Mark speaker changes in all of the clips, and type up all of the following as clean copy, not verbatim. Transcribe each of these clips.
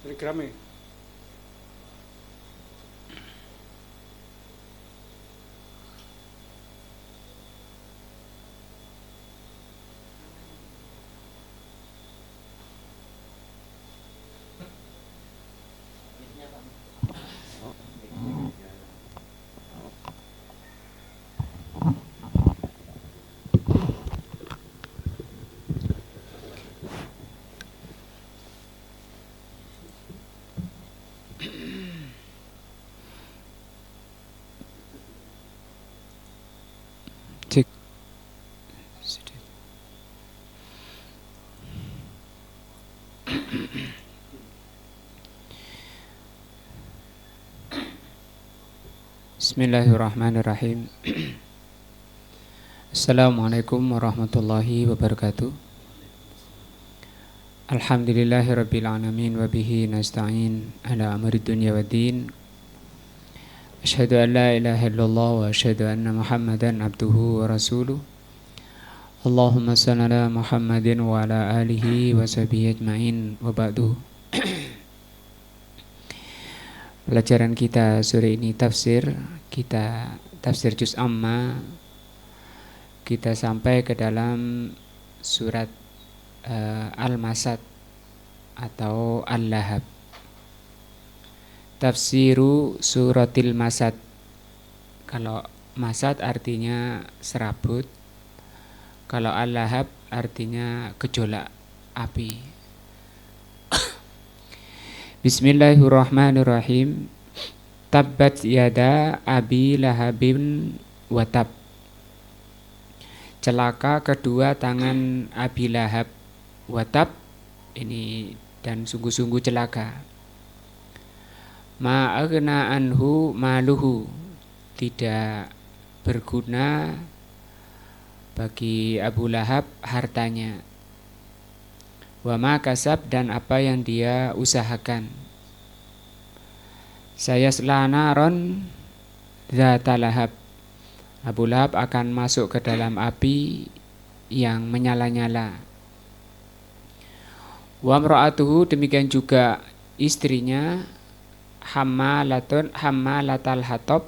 Speaker 1: Telegramnya.
Speaker 2: Cek. Bismillahirrahmanirrahim. Assalamualaikum warahmatullahi wabarakatuh. Alhamdulillahirabbil alamin wa bihi nasta'in ala amri dunya waddin. Asyhadu an la ilaha illallah wa asyhadu anna Muhammadan abduhu wa rasuluh. Allahumma shalli ala Muhammadin wa ala alihi wa sahbihi ajmain wa ba'du. Pelajaran kita sore ini tafsir juz amma. Kita sampai ke dalam surat Al-Masad atau Al-Lahab. Tafsiru suratil Masad. Kalau Masad artinya serabut, kalau Al-Lahab artinya gejolak api. Bismillahirrahmanirrahim. Tabbat yada abi lahabin watab. Celaka kedua tangan Abi Lahab watab, ini dan sungguh-sungguh celaka. Ma aghna anhu maluhu, tidak berguna bagi Abu Lahab hartanya. Wa ma kasab, dan apa yang dia usahakan. Sayasla naron dzata lahab, Abu Lahab akan masuk ke dalam api yang menyala-nyala. Wa mra'atuhu, demikian juga istrinya, hammalatal hatab,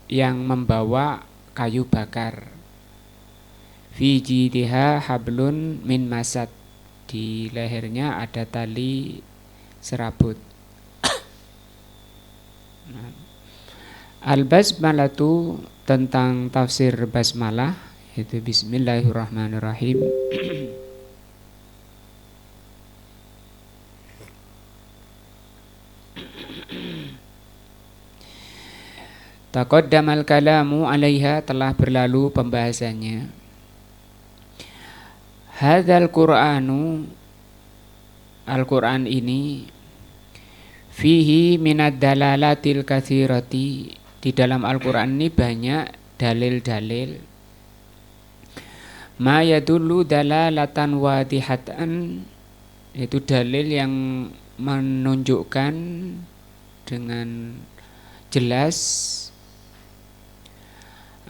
Speaker 2: yang membawa kayu bakar. Fi jidiha hablun min masad, di lehernya ada tali serabut. Al-basmalatu, tentang tafsir basmalah, yaitu bismillahirrahmanirrahim. Taqaddamal kalamu alaiha, telah berlalu pembahasannya. Hadzal Qur'anu, Al-Qur'an ini, fihi minad dalalatil katsirati, di dalam Al-Qur'an ini banyak dalil-dalil. Ma yadullu dalalatan wadihatan, itu dalil yang menunjukkan dengan jelas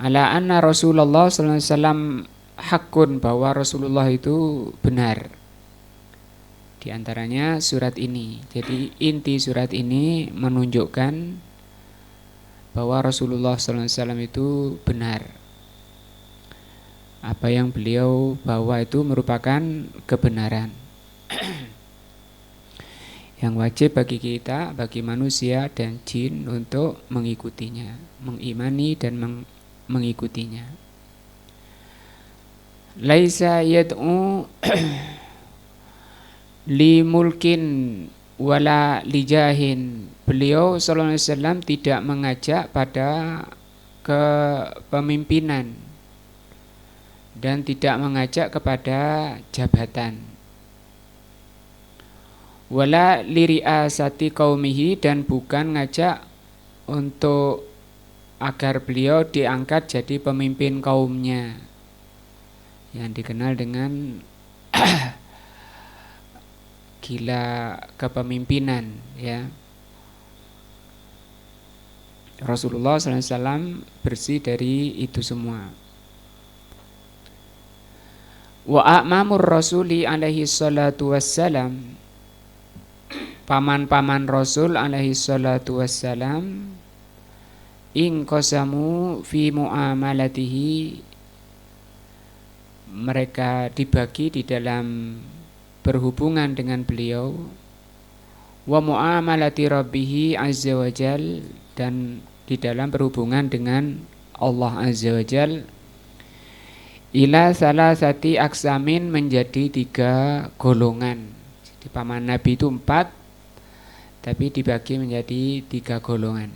Speaker 2: ala anna Rasulullah sallallahu alaihi wasallam hakun, bahwa Rasulullah itu benar. Di antaranya surat ini. Jadi inti surat ini menunjukkan bahwa Rasulullah SAW itu benar. Apa yang beliau bawa itu merupakan kebenaran yang wajib bagi kita, bagi manusia dan jin untuk mengikutinya, mengimani dan mengikutinya. Laisa yad'u li mulkin wala lijahin, beliau sallallahu alaihi wasallam tidak mengajak pada kepemimpinan dan tidak mengajak kepada jabatan. Wala liriasati qaumihi, dan bukan ngajak untuk agar beliau diangkat jadi pemimpin kaumnya, yang dikenal dengan gila kepemimpinan, ya. Rasulullah SAW bersih dari itu semua. Wa a'mamur rasuli alaihi salatu wassalam, paman-paman Rasul alaihi salatu wassalam in qasamu fi muamalatihi, mereka dibagi di dalam berhubungan dengan beliau, wa muamalati rabbihi azza wajal, dan di dalam berhubungan dengan Allah azza wajal, ila salasati aksamin, menjadi 3 golongan. Jadi paman Nabi itu 4, tapi dibagi menjadi 3 golongan.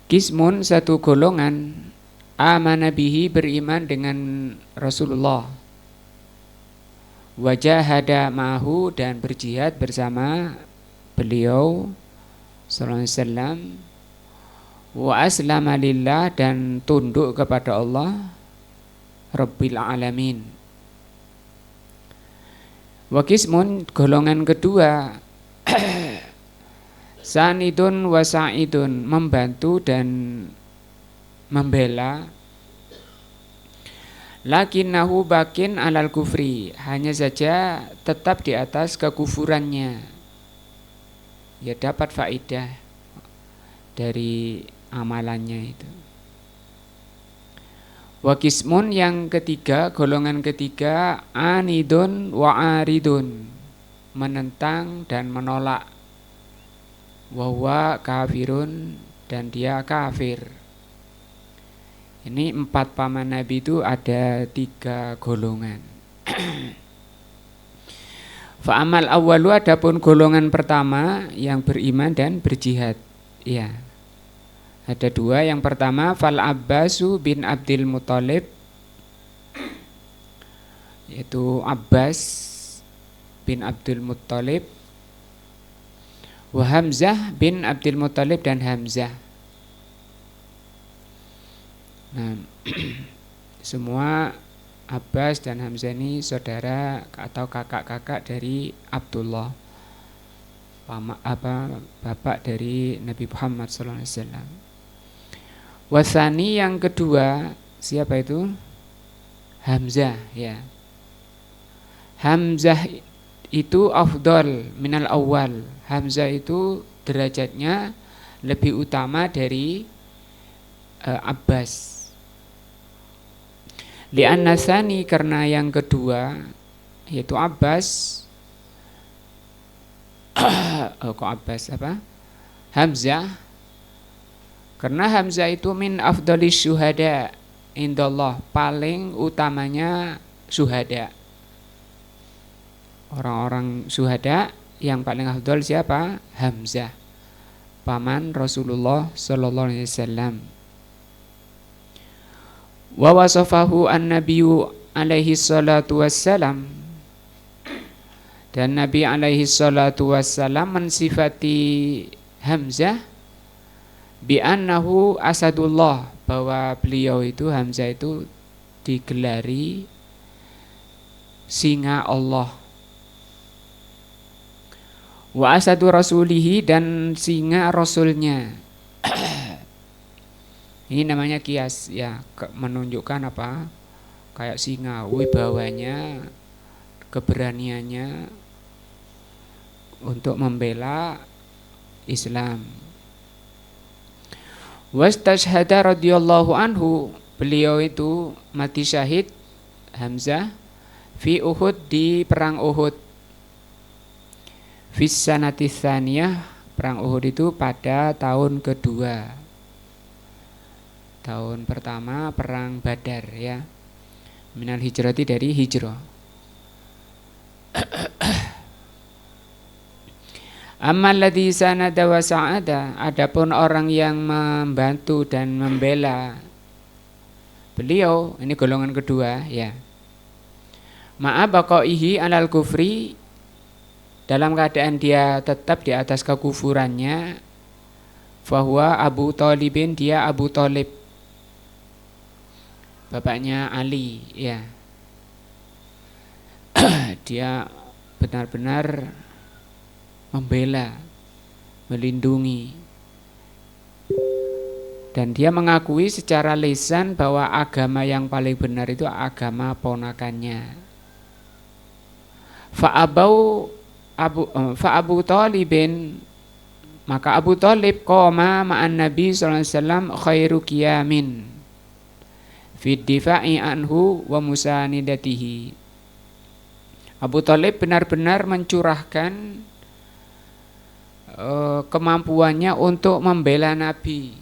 Speaker 2: Kismun, satu golongan, amana bihi, beriman dengan Rasulullah, wajahada ma'ahu, dan berjihad bersama beliau sallallahu alaihi wasallam, wa aslama lillah, dan tunduk kepada Allah Rabbil alamin. Wa kismun, golongan kedua, sanidun wa sa'idun, membantu dan membela, lakinnahu bakin alal kufri, hanya saja tetap di atas kekufurannya. Ya, dapat faidah dari amalannya itu. Wa kismun, yang ketiga, golongan ketiga, anidun wa aridun, menentang dan menolak, wa huwa kafirun, dan dia kafir. Ini 4 paman Nabi itu ada 3 golongan. Fa'amal awwalu, adapun golongan pertama yang beriman dan berjihad, ya, ada 2. Yang pertama, Fal Abbasu bin Abdul Muthalib, yaitu Abbas bin Abdul Muthalib, wa Hamzah bin Abdul Muthalib, dan Hamzah. Nah, semua Abbas dan Hamzah ini saudara atau kakak-kakak dari Abdullah, bapak dari Nabi Muhammad SAW. Wasani, yang kedua, siapa itu? Hamzah, ya. Hamzah itu afdal minal awal. Hamzah itu derajatnya lebih utama dari Abbas. Li'anna sani, karena yang kedua, yaitu Abbas, kok Abbas apa? Hamzah, karena Hamzah itu min afdalis syuhada indallah, paling utamanya syuhada. Orang-orang syuhada yang paling afdal siapa? Hamzah, paman Rasulullah sallallahu alaihi wasallam. Wa wasafahu an-nabiyyu alaihi salatu wassalam, dan Nabi alaihi salatu wassalam mensifati Hamzah bi annahu asadullah, bahwa beliau itu, Hamzah itu, digelari singa Allah. Wa asadu rasulihi, dan singa rasulnya. Ini namanya kias, ya, menunjukkan apa? Kayak singa, wibawanya, keberaniannya untuk membela Islam. Wastashhada radhiyallahu anhu, beliau itu mati syahid, Hamzah, fi Uhud, di perang Uhud. Fis sanati tsaniyah, perang Uhud itu pada tahun kedua. Tahun pertama perang Badar, ya. Minal hijrati, dari hijrah. Ammal ladzi sanada wa sa'ada, adapun orang yang membantu dan membela beliau, ini golongan kedua, ya. Ma'a baqaihi alal kufri, dalam keadaan dia tetap di atas kekufurannya, fahuwa Abu Thalibin, dia Abu Thalib, bapaknya Ali, ya. Dia benar-benar membela, melindungi, dan dia mengakui secara lisan bahwa agama yang paling benar itu agama ponakannya. Fa Abu Thalibin, maka Abu Thalib qoma ma'an Nabi sallallahu alaihi wasallam khairu qiyamin fi difa'i anhu wa musanidatihi. Abu Thalib benar-benar mencurahkan kemampuannya untuk membela Nabi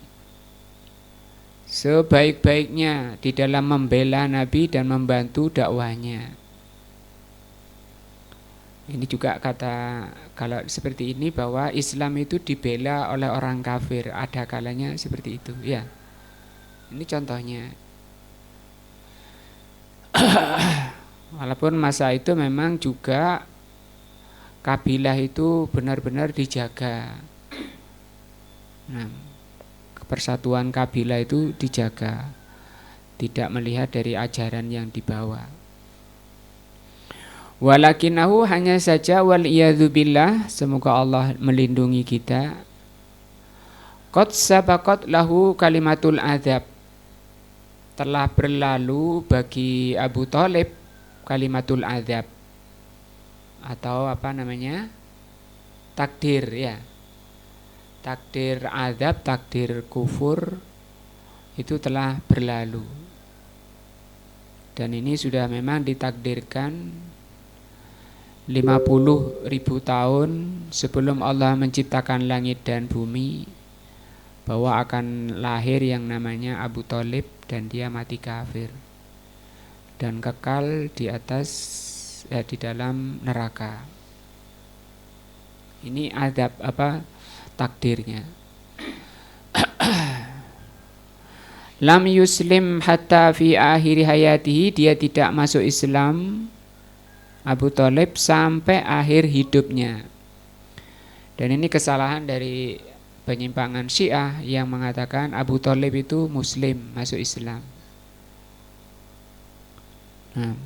Speaker 2: sebaik-baiknya di dalam membela Nabi dan membantu dakwahnya. Ini juga kata, kalau seperti ini bahwa Islam itu dibela oleh orang kafir, ada kalanya seperti itu ya. Ini contohnya. Walaupun masa itu memang juga kabilah itu benar-benar dijaga. Nah, persatuan kabilah itu dijaga, tidak melihat dari ajaran yang dibawa. Walakinahu, hanya saja, wal iyadzubillah, semoga Allah melindungi kita, qad sabaqat lahu kalimatul adzab, telah berlalu bagi Abu Thalib kalimatul adzab, atau apa namanya, takdir ya, takdir adzab, takdir kufur itu telah berlalu. Dan ini sudah memang ditakdirkan 50.000 tahun sebelum Allah menciptakan langit dan bumi, bahwa akan lahir yang namanya Abu Thalib dan dia mati kafir dan kekal di atas di dalam neraka. Ini azab apa takdirnya. Lam yuslim hatta fi akhir hayatihi, dia tidak masuk Islam Abu Thalib sampai akhir hidupnya. Dan ini kesalahan dari penyimpangan Syiah yang mengatakan Abu Thalib itu Muslim, masuk Islam. Nah.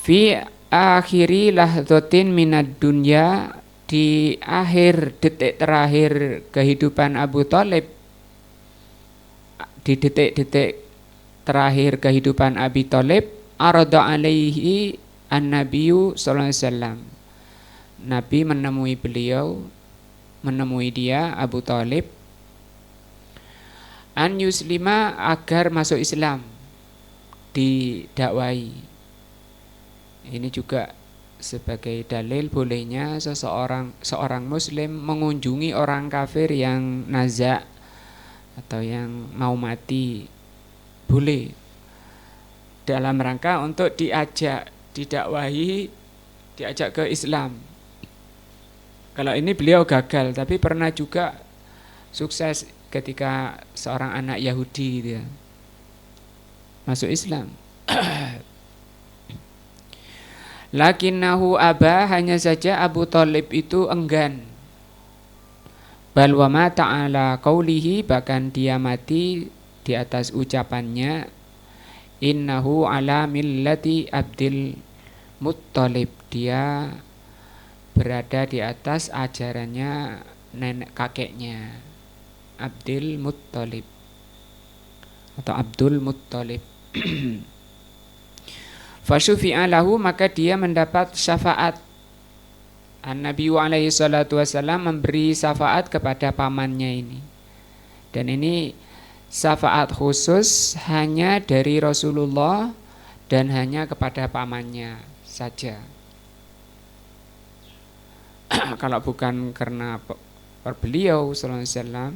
Speaker 2: Fi akhiri lahdhatin minad dunya, di akhir detik terakhir kehidupan Abu Thalib, di detik-detik terakhir kehidupan Abi Thalib, arada alaihi an-nabiyyu sallallahu alaihi wasallam, Nabi menemui beliau, menemui dia Abu Thalib, an yuslima, agar masuk Islam, didakwai. Ini juga sebagai dalil bolehnya seorang muslim mengunjungi orang kafir yang naza atau yang mau mati, boleh, dalam rangka untuk diajak, didakwahi, diajak ke Islam. Kalau ini beliau gagal, tapi pernah juga sukses ketika seorang anak Yahudi dia masuk Islam. Lakinnahu aba, hanya saja Abu Thalib itu enggan. Bal wa ma ta'ala qaulihi, bahkan dia mati di atas ucapannya, innahu ala millati Abdul Muttalib, dia berada di atas ajarannya nenek kakeknya Abdul Muttalib atau Abdul Muttalib. Fasyufi'a lahu, maka dia mendapat syafaat. An-Nabi alaihi salatu wasallam memberi syafaat kepada pamannya ini. Dan ini syafaat khusus hanya dari Rasulullah dan hanya kepada pamannya saja. Kalau bukan karena beliau sallallahu alaihi wasallam,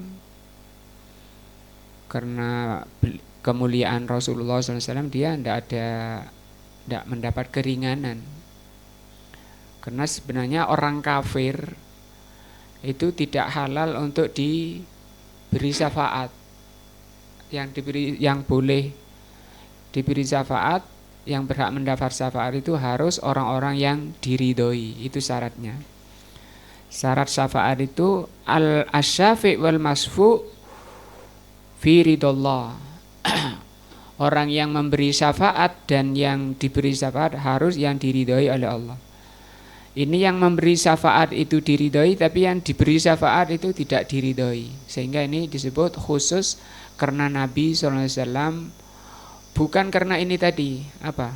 Speaker 2: karena kemuliaan Rasulullah sallallahu alaihi wasallam, dia tidak mendapat keringanan. Karena sebenarnya orang kafir itu tidak halal untuk diberi syafaat. Yang boleh diberi syafaat, yang berhak mendapat syafaat itu harus orang-orang yang diridhoi, itu syaratnya. Syarat syafaat itu al-asyafi' wal masfu' fi ridallah. Orang yang memberi syafaat dan yang diberi syafaat harus yang diridhoi oleh Allah. Ini yang memberi syafaat itu diridhoi, tapi yang diberi syafaat itu tidak diridhoi. Sehingga ini disebut khusus karena Nabi SAW bukan karena ini tadi apa?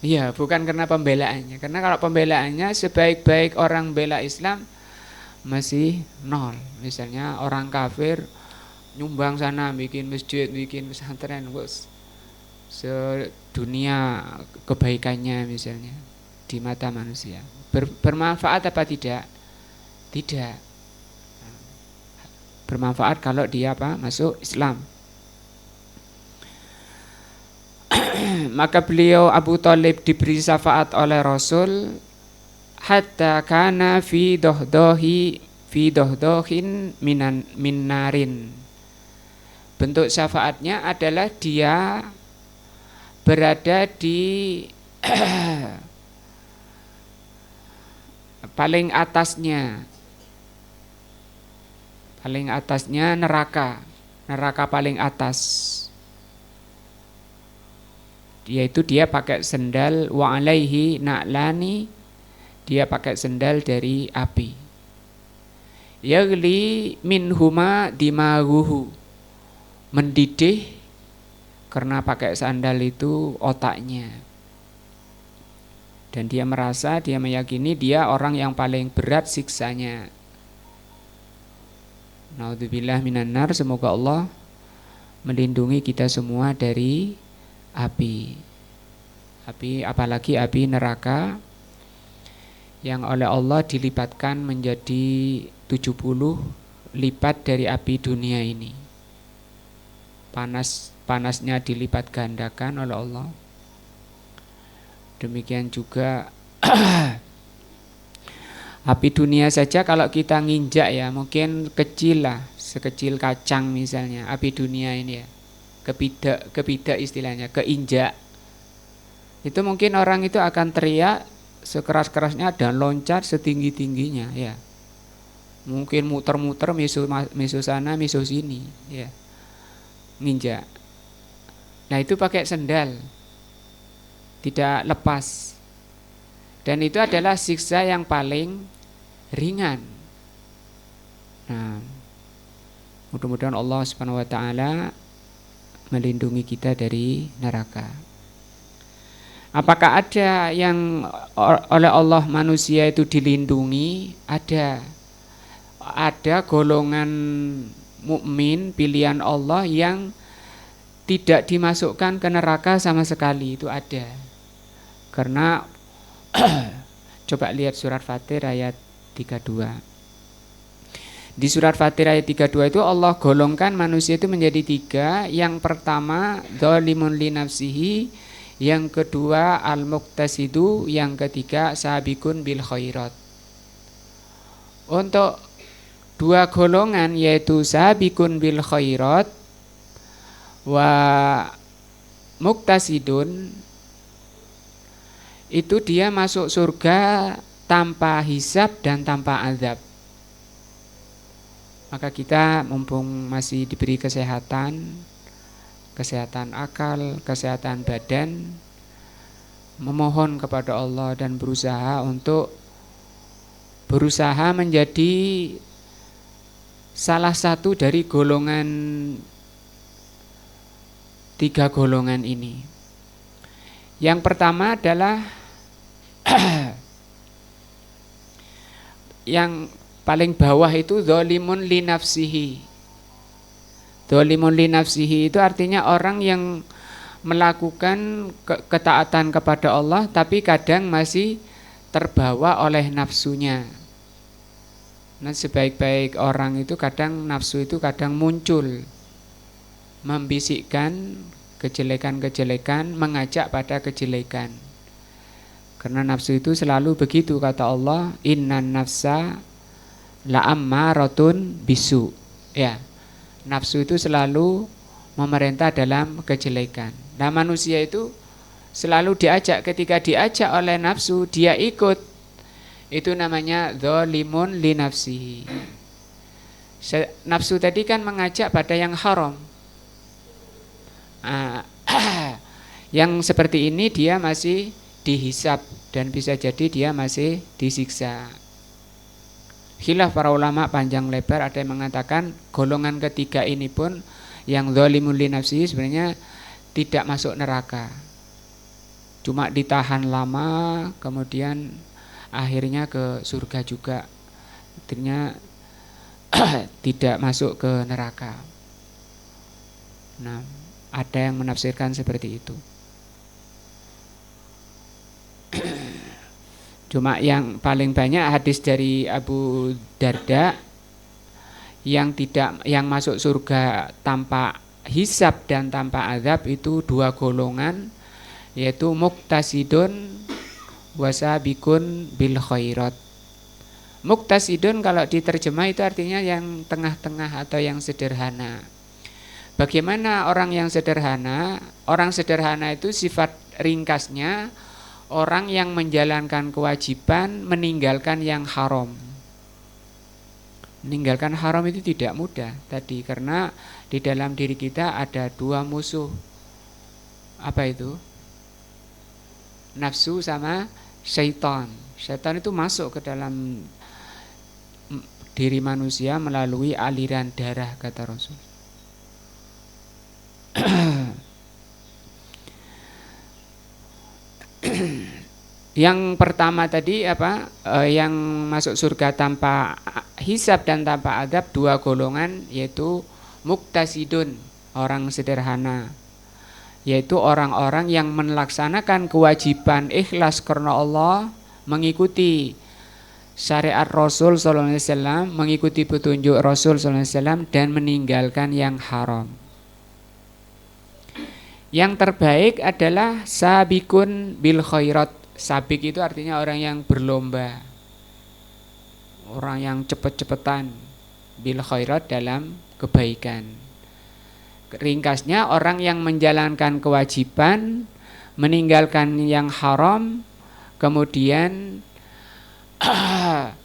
Speaker 2: Iya, bukan karena pembelaannya. Karena kalau pembelaannya sebaik-baik orang bela Islam masih nol. Misalnya orang kafir nyumbang sana, bikin masjid, bikin pesantren, sedunia kebaikannya misalnya di mata manusia. Bermanfaat apa tidak? Tidak. Bermanfaat kalau dia apa? Masuk Islam. Maka beliau Abu Thalib diberi syafaat oleh Rasul hatta kana fi dohdohin min narin. Bentuk syafaatnya adalah dia berada di paling atasnya neraka paling atas. Yaitu dia pakai sendal wa alaihi na'lani, dia pakai sendal dari api. Yaghli minhuma dimaghuhu, mendidih karena pakai sandal itu otaknya. Dan dia merasa, dia meyakini dia orang yang paling berat siksanya. Naudzubillah minan nar, semoga Allah melindungi kita semua dari api, apalagi api neraka yang oleh Allah dilipatkan menjadi 70 lipat dari api dunia ini. Panasnya dilipat gandakan oleh Allah. Demikian juga api dunia saja kalau kita nginjak ya mungkin kecil lah, sekecil kacang misalnya api dunia ini ya. Kepidak istilahnya, keinjak. Itu mungkin orang itu akan teriak sekeras-kerasnya dan loncat setinggi-tingginya ya. Mungkin muter-muter misu sana, misu sini ya. Nginjak. Nah, itu pakai sendal. Tidak lepas. Dan itu adalah siksa yang paling ringan. Nah, mudah-mudahan Allah Subhanahu wa taala melindungi kita dari neraka. Apakah ada yang oleh Allah manusia itu dilindungi? Ada golongan mukmin pilihan Allah yang tidak dimasukkan ke neraka sama sekali, itu ada. Karena coba lihat surat Fatir ayat 32. Di surat Fatir ayat 32 itu Allah golongkan manusia itu menjadi 3. Yang pertama dzalimun li nafsihi, yang kedua al-muqtasidu, yang ketiga sabiqun bil khairat. Untuk 2 golongan yaitu sabiqun bil khairat wa muqtasidun, itu dia masuk surga tanpa hisab dan tanpa azab. Maka kita mumpung masih diberi kesehatan akal, kesehatan badan, memohon kepada Allah dan berusaha menjadi salah satu dari golongan 3 golongan ini. Yang pertama adalah yang paling bawah itu dzalimun li nafsihi. Dzalimun li nafsihi itu artinya orang yang melakukan ketaatan kepada Allah tapi kadang masih terbawa oleh nafsunya. Nah, sebaik-baik orang itu kadang nafsu itu kadang muncul, membisikkan kejelekan-kejelekan, mengajak pada kejelekan. Karena nafsu itu selalu begitu, kata Allah, innan nafsa la'ammaratun bisu. Ya, nafsu itu selalu memerintah dalam kejelekan. Nah, manusia itu selalu diajak, ketika diajak oleh nafsu dia ikut. Itu namanya dzalimun li nafsihi. Nafsu tadi kan mengajak pada yang haram. Yang seperti ini dia masih dihisab dan bisa jadi dia masih disiksa. Khilaf para ulama panjang lebar, ada yang mengatakan golongan ketiga ini pun Yang zalimun li nafsihi sebenarnya tidak masuk neraka. Cuma ditahan lama, kemudian akhirnya ke surga juga. Artinya tidak masuk ke neraka. Nah, ada yang menafsirkan seperti itu. Cuma yang paling banyak hadis dari Abu Darda yang masuk surga tanpa hisab dan tanpa azab itu dua golongan, yaitu muktasidun wasabikun bil khairat. Muktasidun kalau diterjemah itu artinya yang tengah-tengah atau yang sederhana. Bagaimana orang yang sederhana? Orang sederhana itu sifat ringkasnya orang yang menjalankan kewajiban, meninggalkan yang haram. Meninggalkan haram itu tidak mudah tadi, karena di dalam diri kita ada dua musuh. Apa itu? Nafsu sama syaitan. Syaitan itu masuk ke dalam diri manusia melalui aliran darah, kata Rasul. Yang pertama tadi yang masuk surga tanpa hisab dan tanpa adab dua golongan, yaitu muktasidun, orang sederhana, yaitu orang-orang yang melaksanakan kewajiban ikhlas karena Allah, mengikuti syariat Rasul sallallahu alaihi wasallam, mengikuti petunjuk Rasul sallallahu alaihi wasallam, dan meninggalkan yang haram. Yang terbaik adalah sabikun bil khairat. Sabik itu artinya orang yang berlomba, orang yang cepet-cepetan, bil khairat, dalam kebaikan. Ringkasnya orang yang menjalankan kewajiban, meninggalkan yang haram, kemudian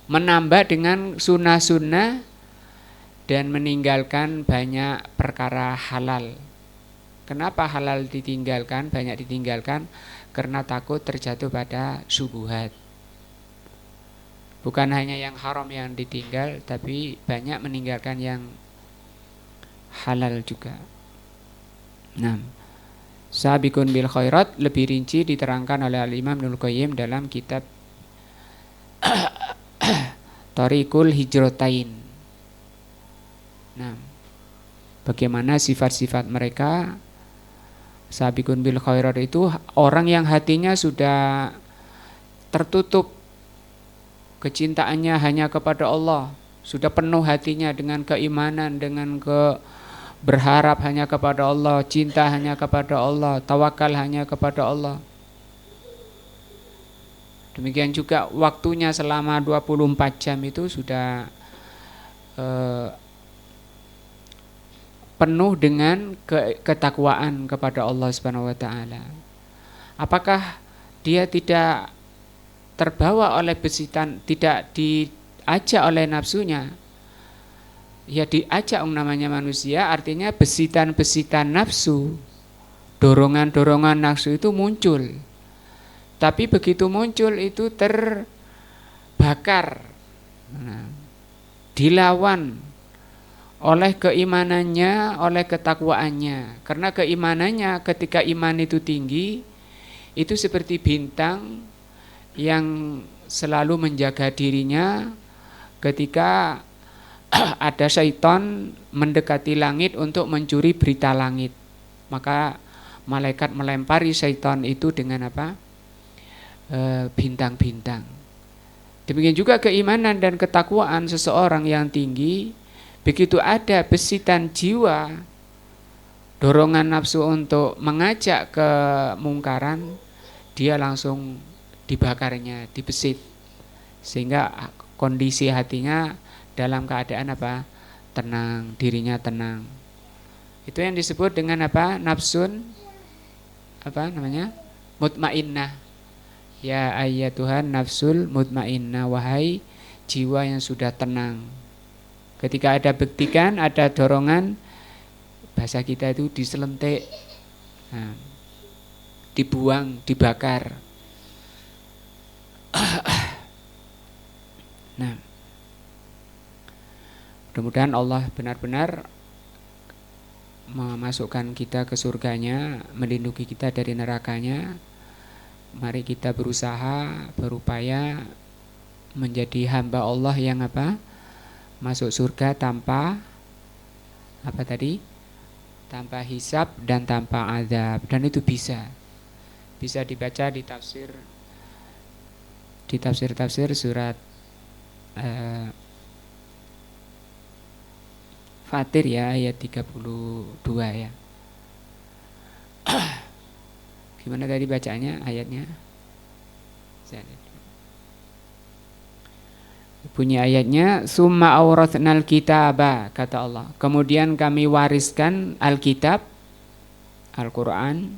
Speaker 2: menambah dengan sunnah-sunnah, dan meninggalkan banyak perkara halal. Kenapa halal ditinggalkan, banyak ditinggalkan? Karena takut terjatuh pada syubhat. Bukan hanya yang haram yang ditinggal, tapi banyak meninggalkan yang halal juga. Nah, sabikun bil khairat lebih rinci diterangkan oleh Al-Imam Ibnul Qayyim dalam kitab Thariqul Hijratain. Nah, bagaimana sifat-sifat mereka? Sabikun bil khairat itu orang yang hatinya sudah tertutup, kecintaannya hanya kepada Allah, sudah penuh hatinya dengan keimanan, dengan berharap hanya kepada Allah, cinta hanya kepada Allah, tawakal hanya kepada Allah. Demikian juga waktunya selama 24 jam itu sudah penuh dengan ketakwaan kepada Allah Subhanahu wa taala. Apakah dia tidak terbawa oleh besitan, tidak diajak oleh nafsunya? Ya diajak, namanya manusia, artinya besitan-besitan nafsu, dorongan-dorongan nafsu itu muncul. Tapi begitu muncul itu terbakar, dilawan oleh keimanannya, oleh ketakwaannya. Karena keimanannya, ketika iman itu tinggi, itu seperti bintang yang selalu menjaga dirinya ketika ada syaitan mendekati langit untuk mencuri berita langit. Maka malaikat melempari syaitan itu dengan bintang-bintang. Demikian juga keimanan dan ketakwaan seseorang yang tinggi. Begitu ada besitan jiwa, dorongan nafsu untuk mengajak ke mungkaran, dia langsung dibakarnya, dibesit, sehingga kondisi hatinya dalam keadaan tenang, dirinya tenang. Itu yang disebut dengan nafsun mutmainnah. Ya ayyatuhan nafsul mutmainnah, wahai jiwa yang sudah tenang. Ketika ada betikan, ada dorongan, bahasa kita itu diselentik, dibuang, dibakar. Nah, mudah-mudahan Allah benar-benar memasukkan kita ke surganya, melindungi kita dari nerakanya. Mari kita berusaha, berupaya menjadi hamba Allah yang apa? Masuk surga tanpa apa tadi? Tanpa hisab dan tanpa azab. Dan itu bisa dibaca di tafsir surat Fatir ya, ayat 32 ya. Gimana tadi bacanya ayatnya? Bunyi ayatnya, summa awrathnal kitaba, kata Allah. Kemudian kami wariskan Alkitab, Al-Quran,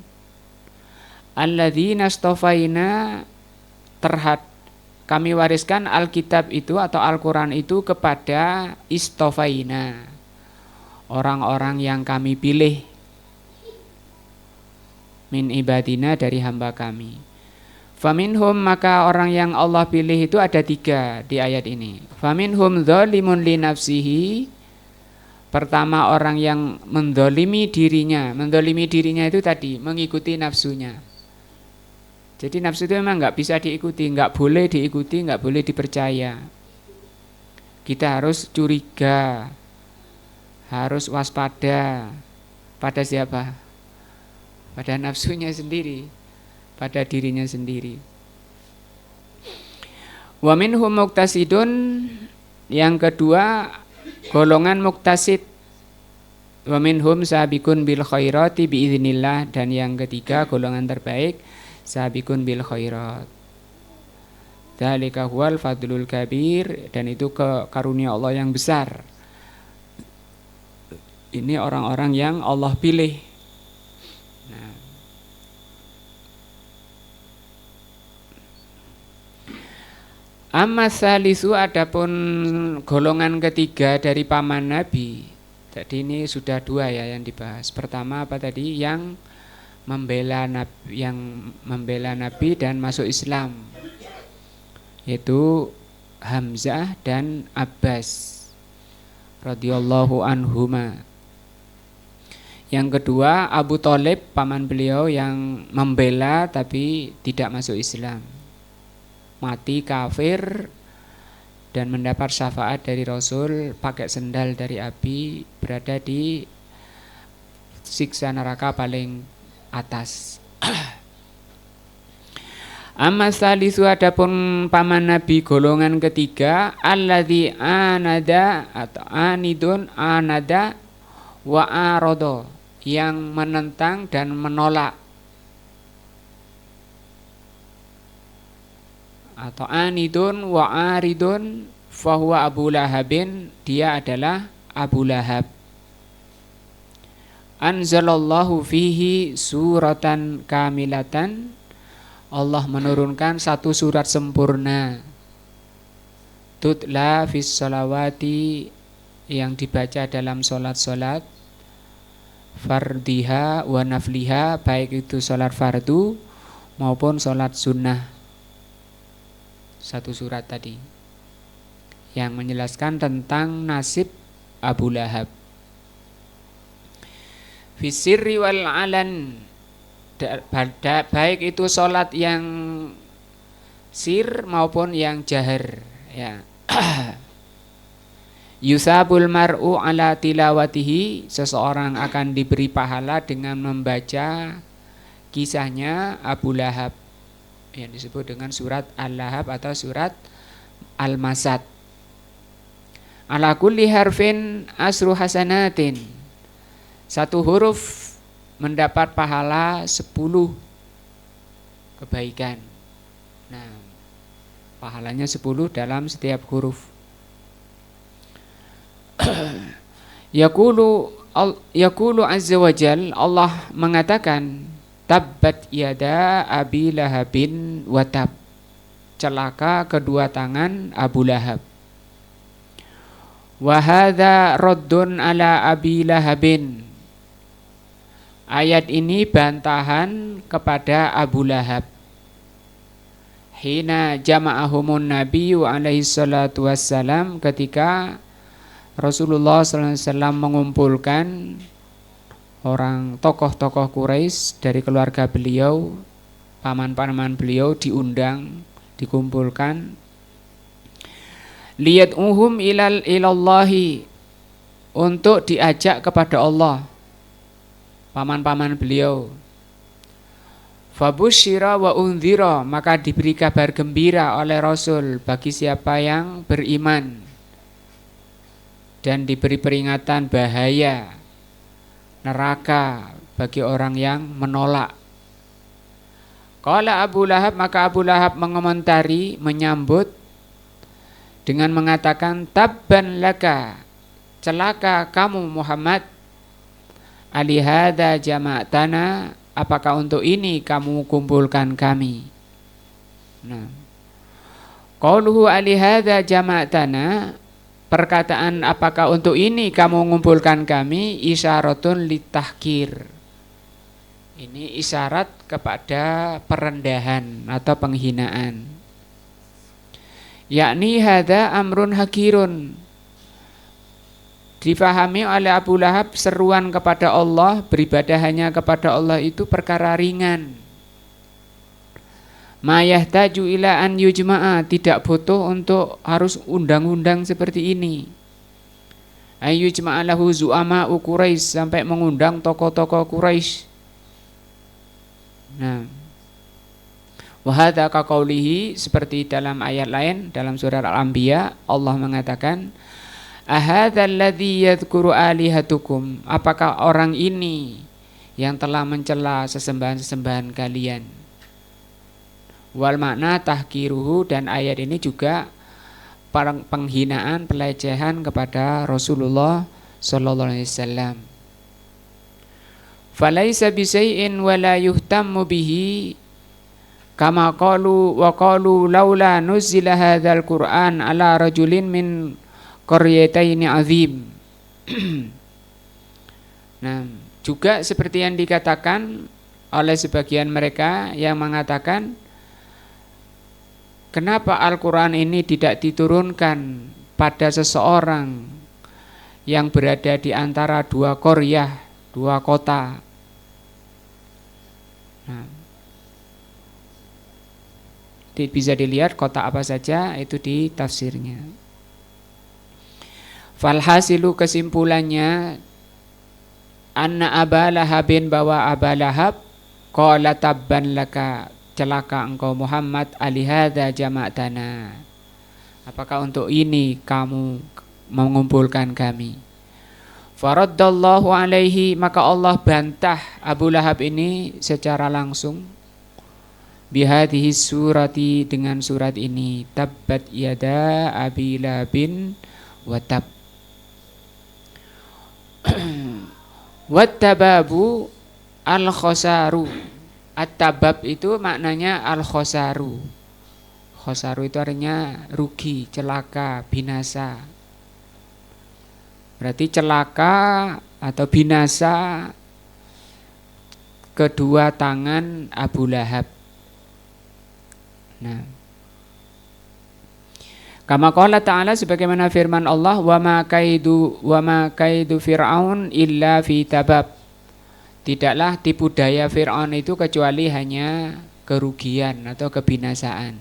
Speaker 2: alladzina astafaina, kami wariskan Alkitab itu atau Al-Quran itu kepada istofaina, orang-orang yang kami pilih, min ibadina, dari hamba kami. Faminhum, maka orang yang Allah pilih itu ada 3 di ayat ini. Faminhum dzalimun li nafsihi, pertama orang yang mendolimi dirinya. Mendolimi dirinya itu tadi mengikuti nafsunya. Jadi nafsu itu memang nggak bisa diikuti, nggak boleh diikuti, nggak boleh dipercaya. Kita harus curiga, harus waspada. Pada siapa? Pada nafsunya sendiri, pada dirinya sendiri. Wa minhum muqtasidun, yang kedua golongan muqtasid. Wa minhum sabiqun bil khairati biiznillah, dan yang ketiga golongan terbaik sabiqun bil khairat. Dzalika huwal fadlul kabir, dan itu karunia Allah yang besar. Ini orang-orang yang Allah pilih. Nah, amma salisu, adapun golongan ketiga dari paman Nabi. Tadi ini sudah 2 ya yang dibahas. Pertama apa tadi? Yang membela Nabi dan masuk Islam, yaitu Hamzah dan Abbas radhiyallahu anhuma. Yang kedua Abu Thalib, paman beliau, yang membela tapi tidak masuk Islam, mati kafir dan mendapat syafaat dari Rasul, pakai sendal dari api, berada di siksa neraka paling atas. Amma salisu, adapun paman Nabi golongan ketiga, alladzi anada atau anidun anada wa arodo, yang menentang dan menolak. Atau anidun wa aridun fahuwa Abu Lahabin, dia adalah Abu Lahab. Anzalallahu fihi suratan kamilatan, Allah menurunkan 1 surat sempurna. Tutla fis salawati, yang dibaca dalam solat-solat, fardiha wa nafliha, baik itu solat fardu maupun solat sunnah. 1 surat tadi yang menjelaskan tentang nasib Abu Lahab. Fisirri wal alan, baik itu solat yang sir maupun yang jahar ya. Yusabul mar'u ala tilawatihi, seseorang akan diberi pahala dengan membaca kisahnya Abu Lahab, yang disebut dengan surat Al-Lahab atau surat Al-Masad. Ala kulli harfin asru hasanatin, 1 huruf mendapat pahala 10 kebaikan. Nah, pahalanya 10 dalam setiap huruf. Yaqulu azza wa jal, Allah mengatakan, tabbat yada abi lahabin watab, celaka kedua tangan Abu Lahab. Wa hadza raddun ala abi lahabin, ayat ini bantahan kepada Abu Lahab. Hina jama'ahumun nabiyyu alaihi salatu wassalam, ketika Rasulullah SAW mengumpulkan orang tokoh-tokoh Quraisy dari keluarga beliau, paman-paman beliau diundang, dikumpulkan, liyad'uhum ilallahi, untuk diajak kepada Allah, paman-paman beliau. Fabusyira wa unzira, maka diberi kabar gembira oleh Rasul bagi siapa yang beriman, dan diberi peringatan bahaya neraka bagi orang yang menolak. Qala Abu Lahab, maka Abu Lahab mengomentari, menyambut dengan mengatakan, tabban laka, celaka kamu Muhammad, alihada jama'tana, apakah untuk ini kamu kumpulkan kami. Nah, qauluhu alihada jama'tana, perkataan apakah untuk ini kamu mengumpulkan kami, isyaratun litahkir, ini isyarat kepada perendahan atau penghinaan. Yakni hadza amrun hakirun, difahami oleh Abu Lahab seruan kepada Allah, beribadah hanya kepada Allah itu perkara ringan. Ma yahtaju ila an yujma'a, tidak butuh untuk harus undang-undang seperti ini. Ay yujma'a lahu zu'ama'u Quraisy, sampai mengundang tokoh-tokoh Quraisy. Nah, wa hadza ka qaulihi, seperti dalam ayat lain dalam surah Al-Anbiya, Allah mengatakan, ahadzal ladzi yadhkuru alihatukum, apakah orang ini yang telah mencela sesembahan-sesembahan kalian. Wal makna tahkiruhu, dan ayat ini juga penghinaan, pelecehan kepada Rasulullah sallallahu alaihi wasallam. Falaisa bisai'in wala yuhtammu bihi, kama qalu wa qalu laula nuzila hadzal Qur'an ala rajulin min qaryataini azim. Nah, juga seperti yang dikatakan oleh sebagian mereka yang mengatakan, kenapa Al-Quran ini tidak diturunkan pada seseorang yang berada di antara dua qaryah, dua kota. Nah, bisa dilihat kota apa saja itu di tafsirnya. Falhasilu, kesimpulannya, anna Aba Lahabin, bahwa Aba Lahab, qala tabban laka, celaka engkau Muhammad, alihada jama'tana, apakah untuk ini kamu mengumpulkan kami. Faraddallahu alaihi, maka Allah bantah Abu Lahab ini secara langsung, bihadhihi surati, dengan surat ini, tabbat yada abi lahabin wa tab. Wattababu al-khosaru, at-tabab itu maknanya al-khosaru. Khosaru itu artinya rugi, celaka, binasa. Berarti celaka atau binasa kedua tangan Abu Lahab. Nah, kama qala ta'ala, sebagaimana firman Allah, wa ma kaidu fir'aun illa fi tabab, tidaklah tipu daya Fir'aun itu kecuali hanya kerugian atau kebinasaan.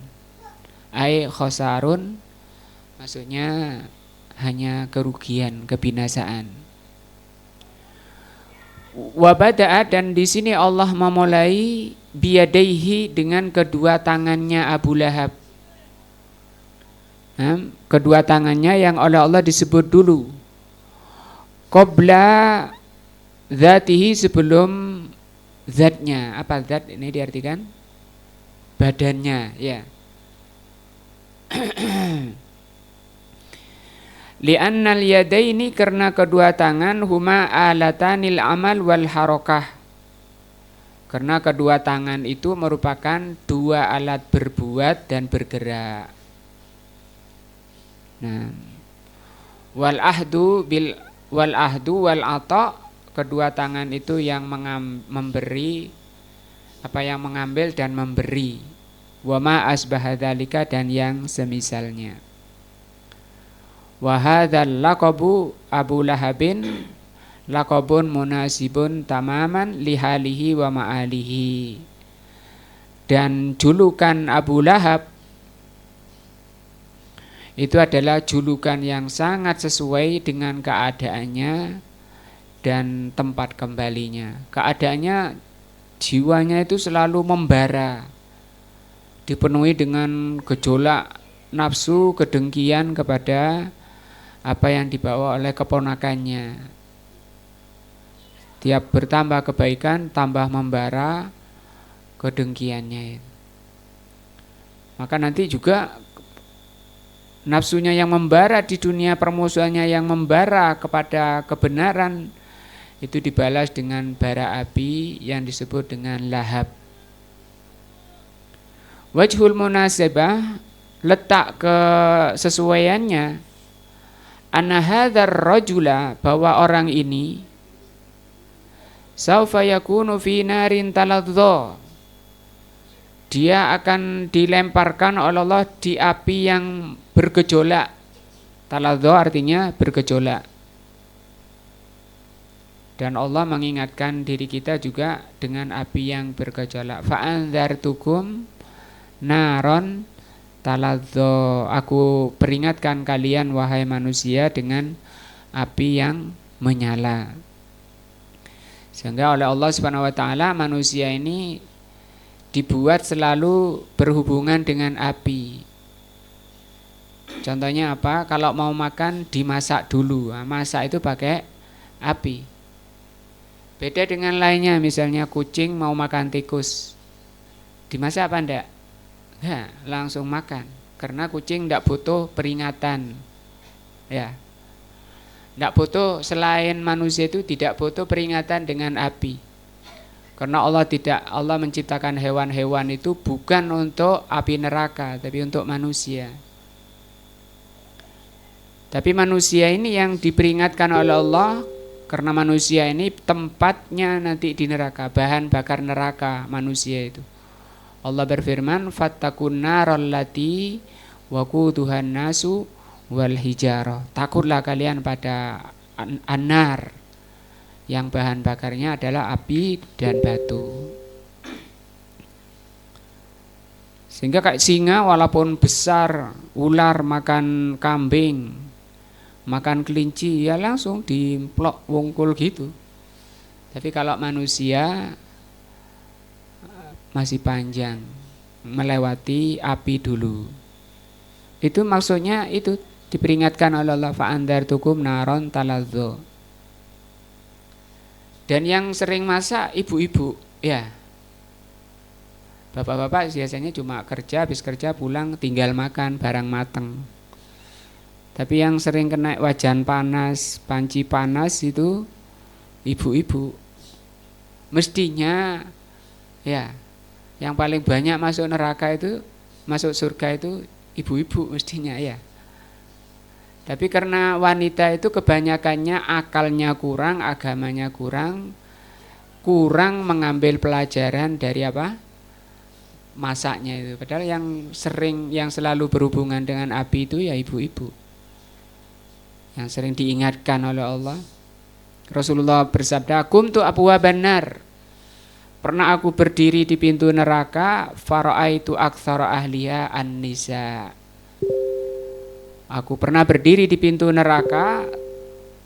Speaker 2: Ai khosarun, maksudnya hanya kerugian, kebinasaan. Wa bada'a, dan di sini Allah memulai biyadaihi, dengan kedua tangannya Abu Lahab. Nah, kedua tangannya yang oleh Allah disebut dulu qabla zatihi, sebelum zatnya. Apa zat ini diartikan? Badannya, ya. Li'annal yadaini, karena kedua tangan, huma alatanil amal wal harokah, karena kedua tangan itu merupakan dua alat berbuat dan bergerak. Nah, wal ahdu wal ata, kedua tangan itu yang memberi, apa yang mengambil dan memberi. Wa ma asbahadzalika, dan yang semisalnya. Wa hadzal laqabu Abu Lahabin laqabun munasibun tamaman lihalihi wa ma'alihi. Dan julukan Abu Lahab itu adalah julukan yang sangat sesuai dengan keadaannya dan tempat kembalinya. Keadaannya, jiwanya itu selalu membara, dipenuhi dengan gejolak nafsu, kedengkian kepada apa yang dibawa oleh keponakannya. Tiap bertambah kebaikan, tambah membara kedengkiannya. Maka nanti juga nafsunya yang membara di dunia, permusuhannya yang membara kepada kebenaran, itu dibalas dengan bara api yang disebut dengan lahab. Wajhul munasabah, letak kesesuaiannya, anna hadzal rajula, bahwa orang ini saufa yakunu fi narin taladhdha, dia akan dilemparkan oleh Allah di api yang bergejolak. Taladhdha artinya bergejolak. Dan Allah mengingatkan diri kita juga dengan api yang bergejolak. Fa'andzartukum naron taladhdha, aku peringatkan kalian wahai manusia dengan api yang menyala. Sehingga oleh Allah Subhanahu wa taala manusia ini dibuat selalu berhubungan dengan api. Contohnya apa? Kalau mau makan dimasak dulu. Nah, masak itu pakai api. Beda dengan lainnya, misalnya kucing mau makan tikus, dimasak apa enggak? Ya, langsung makan. Karena kucing enggak butuh peringatan. Ya. Enggak butuh, selain manusia itu tidak butuh peringatan dengan api. Karena Allah menciptakan hewan-hewan itu bukan untuk api neraka, tapi untuk manusia. Tapi manusia ini yang diperingatkan oleh Allah, karena manusia ini tempatnya nanti di neraka, bahan bakar neraka manusia itu. Allah berfirman, "Fattakun naral lati waquduhan nasu wal hijarah." Takutlah kalian pada an-nar, yang bahan bakarnya adalah api dan batu. Sehingga kayak singa walaupun besar, ular makan kambing, makan kelinci, ya langsung dimplok wungkul gitu. Tapi kalau manusia masih panjang, melewati api dulu. Itu maksudnya, itu diperingatkan oleh Allah, fa'andzartukum naron taladhdha. Dan yang sering masak ibu-ibu, ya. Bapak-bapak biasanya cuma kerja, habis kerja pulang tinggal makan barang mateng. Tapi yang sering kena wajan panas, panci panas itu ibu-ibu. Mestinya ya, yang paling banyak masuk neraka itu, masuk surga itu ibu-ibu mestinya ya. Tapi karena wanita itu kebanyakannya akalnya kurang, agamanya kurang mengambil pelajaran dari apa? Masaknya itu. Padahal yang selalu berhubungan dengan api itu ya ibu-ibu, yang sering diingatkan oleh Allah. Rasulullah bersabda, "Qumtu abwaban nar." Pernah aku berdiri di pintu neraka, fara'aitu aktsara ahliha an-nisa. Aku pernah berdiri di pintu neraka,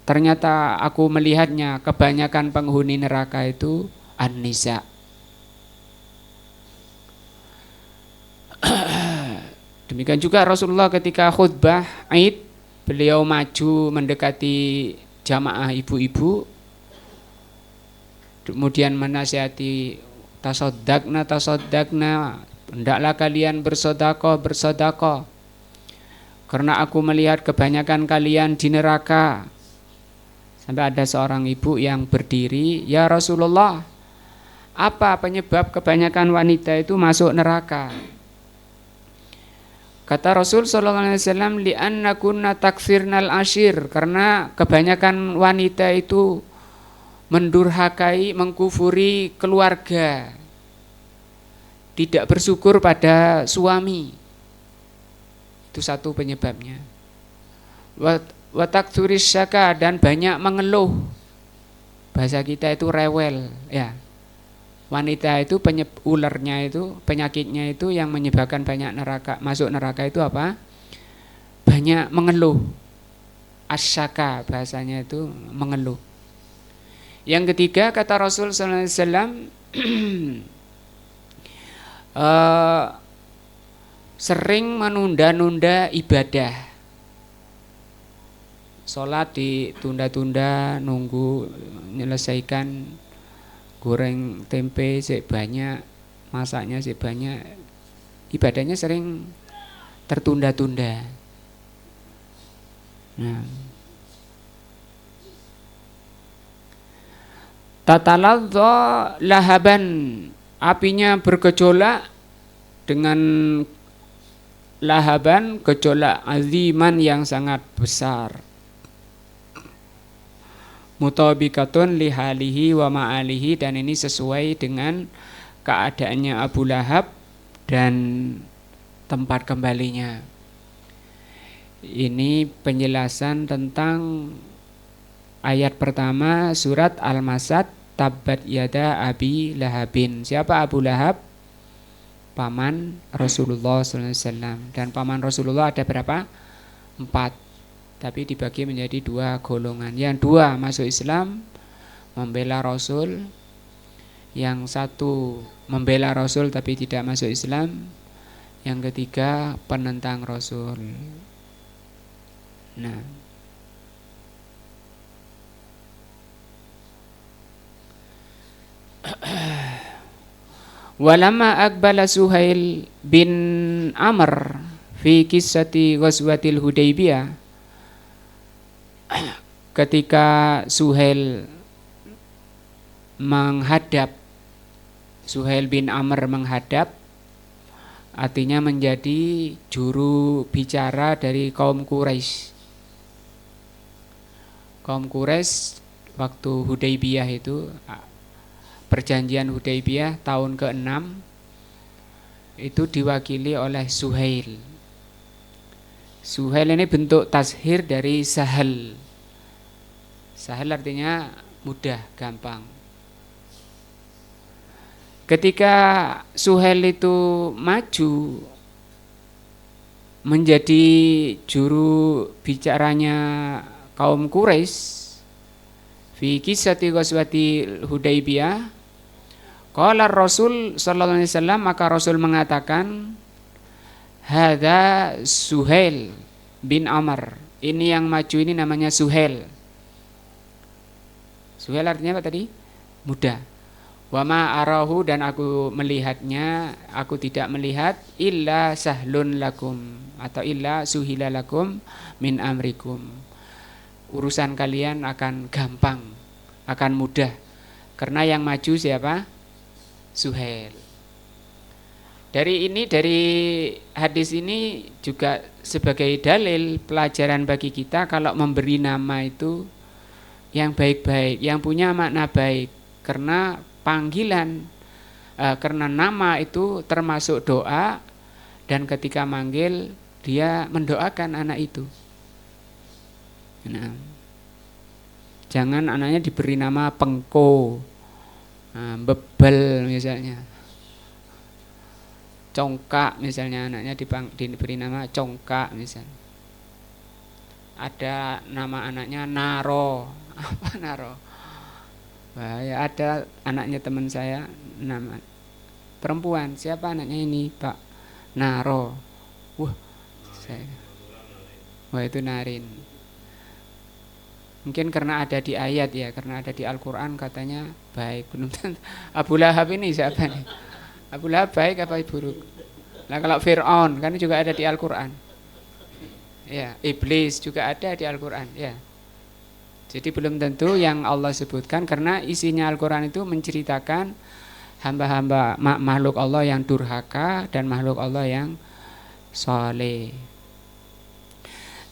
Speaker 2: ternyata aku melihatnya kebanyakan penghuni neraka itu an-nisa. Demikian juga Rasulullah ketika khutbah Aid, beliau maju mendekati jamaah ibu-ibu, kemudian menasihati, tasaddaqna, hendaklah kalian bersedekah, karena aku melihat kebanyakan kalian di neraka. Sampai ada seorang ibu yang berdiri, "Ya Rasulullah, apa penyebab kebanyakan wanita itu masuk neraka?" Kata Rasul sallallahu alaihi wasallam, "Li'anna kunna takfirnal ashir." Karena kebanyakan wanita itu mendurhakai, mengkufuri keluarga, tidak bersyukur pada suami. Itu satu penyebabnya. Wa takturis syaka, dan banyak mengeluh. bahasa kita itu rewel ya. Wanita itu ulernya itu, penyakitnya itu yang menyebabkan banyak masuk neraka itu apa? Banyak mengeluh. Asyaka bahasanya itu mengeluh. Yang ketiga kata Rasul sallallahu alaihi wasallam sering menunda-nunda ibadah. Sholat ditunda-tunda, nunggu menyelesaikan goreng tempe sebanyak, masaknya sebanyak, ibadahnya sering tertunda-tunda. Nah, tataladza lahaban, apinya bergejolak dengan lahaban, gejolak aziman yang sangat besar. Mutabikatun lihalihi wa ma'alihi, dan ini sesuai dengan keadaannya Abu Lahab dan tempat kembalinya. Ini penjelasan tentang ayat pertama surat Al-Masad, Tabbat yada Abi Lahabin. Siapa Abu Lahab? Paman Rasulullah SAW. Dan paman Rasulullah ada berapa? 4. Tapi dibagi menjadi 2 golongan. Yang 2 masuk Islam, membela Rasul. Yang 1 membela Rasul tapi tidak masuk Islam. Yang ketiga penentang Rasul. Nah, walamma aqbala Suhail bin Amr fi qissati ghazwatil Hudaybiyah, ketika Suhail bin Amr menghadap, artinya menjadi juru bicara dari kaum Quraisy. Kaum Quraisy waktu Hudaybiyah itu, perjanjian Hudaybiyah tahun ke-6 itu diwakili oleh Suhail. Suhail ini bentuk tashir dari Sahal. Sahal artinya mudah, gampang. Ketika Suhail itu maju menjadi juru bicaranya kaum Quraisy fi qissati ghazwati Hudaybiyah, qala Rasul sallallahu alaihi wasallam, maka Rasul mengatakan, hadza Suhail bin Amr, ini yang maju ini namanya Suhail. Suhail artinya apa tadi? Muda. Wa ma arahu, dan aku melihatnya, aku tidak melihat, illa sahlun lakum, atau illa suhila lakum min amrikum, urusan kalian akan gampang, akan mudah, karena yang maju siapa? Suhail. Dari hadis ini juga sebagai dalil pelajaran bagi kita, kalau memberi nama itu yang baik-baik, yang punya makna baik, karena panggilan, karena nama itu termasuk doa, dan ketika manggil dia mendoakan anak itu. Nah, jangan anaknya diberi nama Pengko, Bebel misalnya, Congkak misalnya, anaknya diberi nama Congkak misalnya. Ada nama anaknya Naro. Apa Naro? Wah, ya ada anaknya teman saya, nama perempuan. Siapa anaknya ini, Pak? Naro. Wah itu Narin. Mungkin karena ada di ayat ya, karena ada di Al-Quran katanya baik. Belum tentu. Abu Lahab ini siapa nih? Abu Lahab baik apa buruk? Nah kalau Fir'aun kan juga ada di Al-Quran. Ya, iblis juga ada di Al-Quran. Ya. Jadi belum tentu yang Allah sebutkan, karena isinya Al-Quran itu menceritakan hamba-hamba makhluk Allah yang durhaka dan makhluk Allah yang soleh.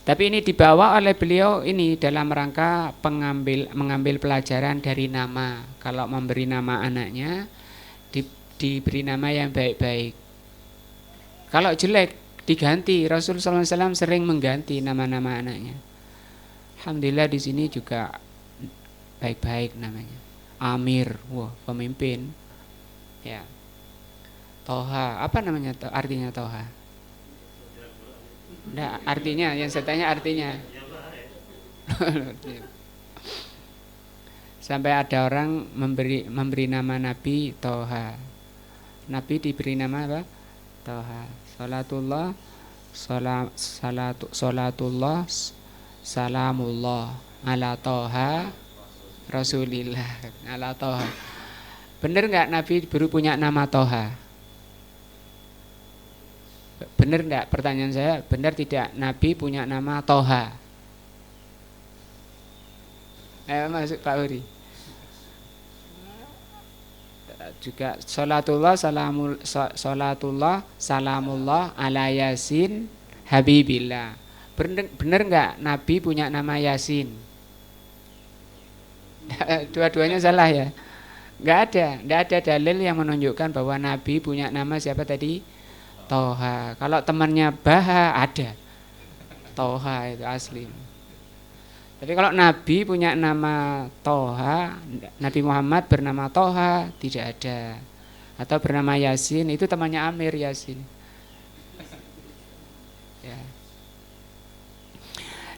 Speaker 2: Tapi ini dibawa oleh beliau ini dalam rangka mengambil pelajaran dari nama. Kalau memberi nama anaknya, diberi nama yang baik-baik. Kalau jelek diganti. Rasulullah SAW sering mengganti nama-nama anaknya. Alhamdulillah di sini juga baik-baik namanya. Amir, wah pemimpin. Ya. Toha, apa namanya artinya Toha? Nah, artinya yang saya tanya artinya. Sampai ada orang memberi nama Nabi Toha. Nabi diberi nama apa? Toha. Salatullah salamullah ala Toha Rasulillah ala Toha. Bener nggak Nabi baru punya nama Toha? Bener nggak? Pertanyaan saya, benar tidak Nabi punya nama Toha? Masuk Pak Uri. Juga salatullah salamullah ala Yasin Habibillah. Bener nggak Nabi punya nama Yasin? Dua-duanya salah ya. Nggak ada dalil yang menunjukkan bahwa Nabi punya nama siapa tadi? Toha. Kalau temannya Baha ada. Toha itu asli. Tapi kalau Nabi punya nama Toha, Nabi Muhammad bernama Toha, tidak ada. Atau bernama Yasin, itu temannya Amir Yasin. Ya.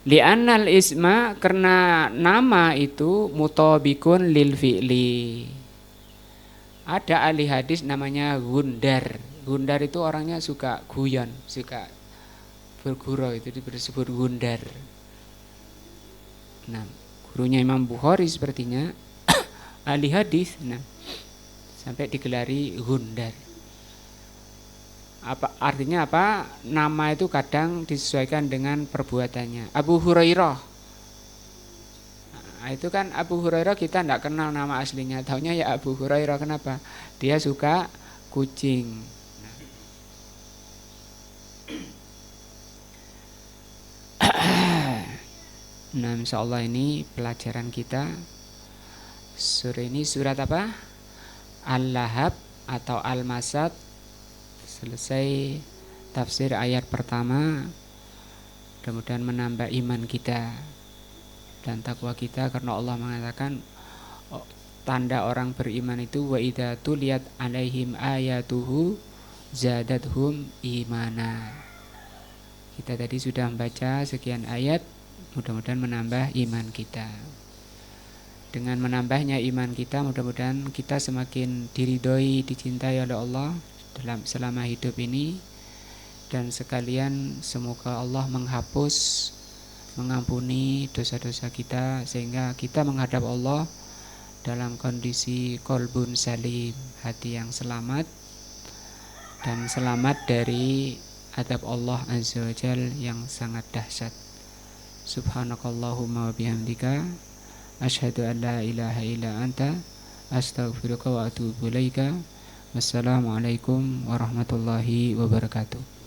Speaker 2: Li'annal isma, karena nama itu mutabikun lil fi'li. Ada ahli hadis namanya Gundar. Gundar itu orangnya suka guyon, suka bergurau, itu disebut Gundar. Nah, gurunya Imam Bukhari sepertinya ahli hadis. Nah, sampai digelari Gundar. Apa artinya apa? Nama itu kadang disesuaikan dengan perbuatannya. Abu Hurairah. Nah, itu kan Abu Hurairah kita tidak kenal nama aslinya. Taunya ya Abu Hurairah. Kenapa? Dia suka kucing. Nah, insyaallah ini pelajaran kita. Surah ini surat apa? Al-Lahab atau Al-Masad. Selesai tafsir ayat pertama. Mudah-mudahan menambah iman kita dan takwa kita, karena Allah mengatakan tanda orang beriman itu wa idza tuliyat alaihim ayatuhu zadathum imana. Kita tadi sudah membaca sekian ayat, mudah-mudahan menambah iman kita. Dengan menambahnya iman kita, mudah-mudahan kita semakin diridhoi, dicintai oleh Allah selama hidup ini. Dan sekalian semoga Allah menghapus, mengampuni dosa-dosa kita, sehingga kita menghadap Allah dalam kondisi qalbun salim, hati yang selamat, dan selamat dari adab Allah Azza wa Jal yang sangat dahsyat. Subhanakallahumma wa bihamdika asyhadu an la ilaha illa anta astaghfiruka wa atubu ilaika. Wassalamualaikum warahmatullahi wabarakatuh.